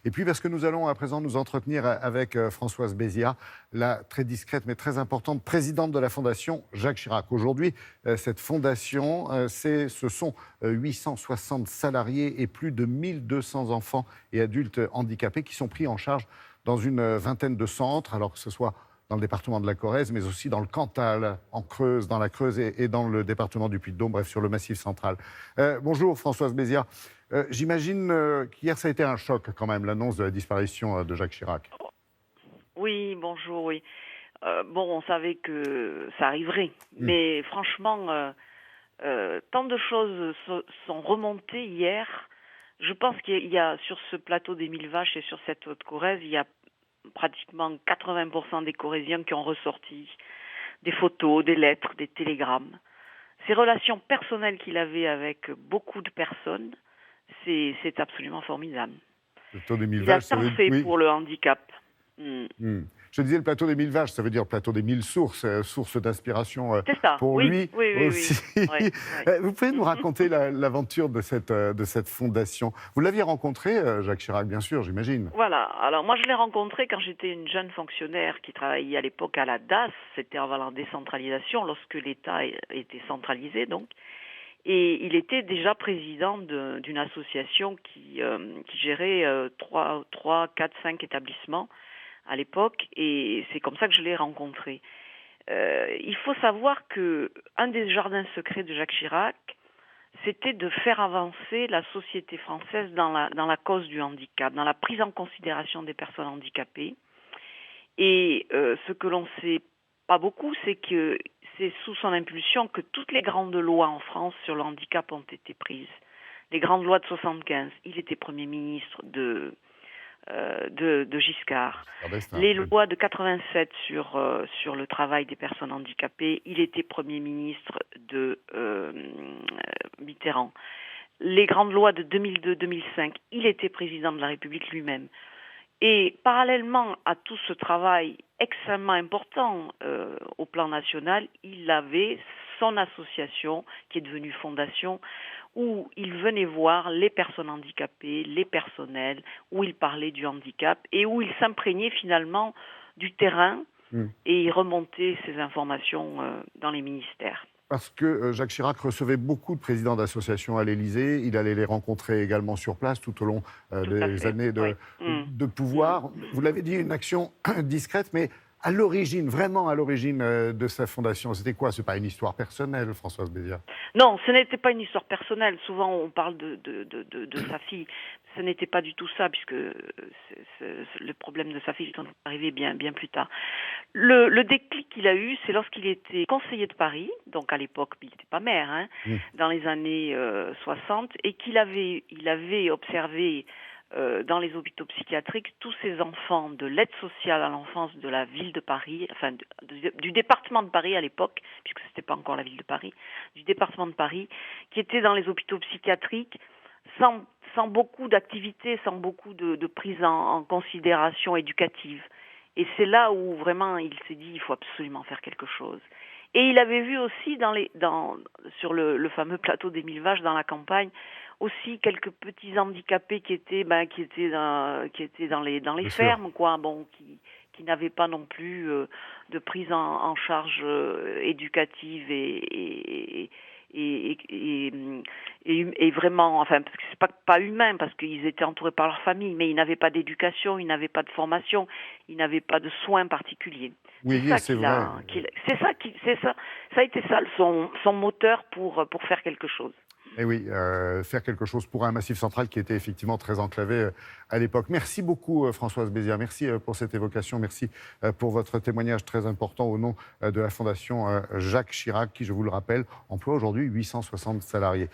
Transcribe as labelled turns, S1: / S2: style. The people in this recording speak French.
S1: Et puis parce que nous allons à présent nous entretenir avec Françoise Béziat, la très discrète mais très importante présidente de la Fondation Jacques Chirac. Aujourd'hui, cette fondation, ce sont 860 salariés et plus de 1200 enfants et adultes handicapés qui sont pris en charge dans une vingtaine de centres, alors que ce soit dans le département de la Corrèze, mais aussi dans le Cantal, en Creuse, dans la Creuse et dans le département du Puy-de-Dôme, bref, sur le Massif central. Bonjour Françoise Béziat. J'imagine qu'hier, ça a été un choc quand même, l'annonce de la disparition de Jacques Chirac.
S2: Oui, bonjour, oui. Bon, on savait que ça arriverait, mais franchement, tant de choses sont remontées hier. Je pense qu'il y a sur ce plateau des Mille Vaches et sur cette Haute-Corrèze, il y a pratiquement 80% des Corréziens qui ont ressorti des photos, des lettres, des télégrammes. Ces relations personnelles qu'il avait avec beaucoup de personnes, c'est absolument formidable.
S1: Le plateau des Mille
S2: Il a
S1: Vaches, ça
S2: tant
S1: veut
S2: fait
S1: dire...
S2: pour le handicap.
S1: Je disais le plateau des Mille Vaches, ça veut dire le plateau des Mille sources, source d'inspiration
S2: C'est ça,
S1: pour
S2: oui,
S1: lui
S2: oui, oui,
S1: aussi.
S2: oui. Ouais, ouais.
S1: Vous pouvez nous raconter l'aventure de cette fondation? Vous l'aviez rencontré, Jacques Chirac, bien sûr, j'imagine.
S2: Voilà, alors moi je l'ai rencontré quand j'étais une jeune fonctionnaire qui travaillait à l'époque à la DAS, c'était avant la décentralisation, lorsque l'État était centralisé donc. Et il était déjà président d'une association qui gérait 3, 4, 5 établissements à l'époque, et c'est comme ça que je l'ai rencontré. Il faut savoir que un des jardins secrets de Jacques Chirac, c'était de faire avancer la société française dans la cause du handicap, dans la prise en considération des personnes handicapées. Et ce que l'on sait pas beaucoup, c'est que c'est sous son impulsion que toutes les grandes lois en France sur le handicap ont été prises. Les grandes lois de 75, il était Premier ministre de Giscard. Les lois de 87 sur le travail des personnes handicapées, il était Premier ministre de Mitterrand. Les grandes lois de 2002-2005, il était président de la République lui-même. Et parallèlement à tout ce travail extrêmement important au plan national, il avait son association, qui est devenue fondation, où il venait voir les personnes handicapées, les personnels, où il parlait du handicap et où il s'imprégnait finalement du terrain et il remontait ces informations dans les ministères.
S1: Parce que Jacques Chirac recevait beaucoup de présidents d'associations à l'Élysée. Il allait les rencontrer également sur place tout au long des années de pouvoir. Vous l'avez dit, une action discrète, mais à l'origine, vraiment à l'origine de sa fondation, c'était quoi? Ce n'est pas une histoire personnelle, Françoise Béziat?
S2: Non, ce n'était pas une histoire personnelle. Souvent, on parle de sa fille. Ce n'était pas du tout ça, puisque le problème de sa fille est arrivé bien plus tard. Le déclic qu'il a eu, c'est lorsqu'il était conseiller de Paris, donc à l'époque, il n'était pas maire, dans les années 60, et qu'il avait observé dans les hôpitaux psychiatriques tous ces enfants de l'aide sociale à l'enfance de la ville de Paris, enfin du département de Paris à l'époque, puisque ce n'était pas encore la ville de Paris, du département de Paris, qui étaient dans les hôpitaux psychiatriques sans beaucoup d'activités, sans beaucoup de prise en considération éducative. Et c'est là où vraiment il s'est dit il faut absolument faire quelque chose. Et il avait vu aussi sur le fameux plateau des Mille Vaches dans la campagne aussi quelques petits handicapés qui étaient dans les fermes, quoi, bon, qui n'avaient pas non plus de prise en charge éducative et vraiment, enfin, parce que c'est pas humain, parce qu'ils étaient entourés par leur famille, mais ils n'avaient pas d'éducation, ils n'avaient pas de formation, ils n'avaient pas de soins particuliers.
S1: Oui, c'est vrai.
S2: Ça a été ça son moteur pour faire quelque chose.
S1: Et oui, faire quelque chose pour un Massif central qui était effectivement très enclavé à l'époque. Merci beaucoup, Françoise Béziat. Merci pour cette évocation. Merci pour votre témoignage très important au nom de la Fondation Jacques Chirac, qui, je vous le rappelle, emploie aujourd'hui 860 salariés.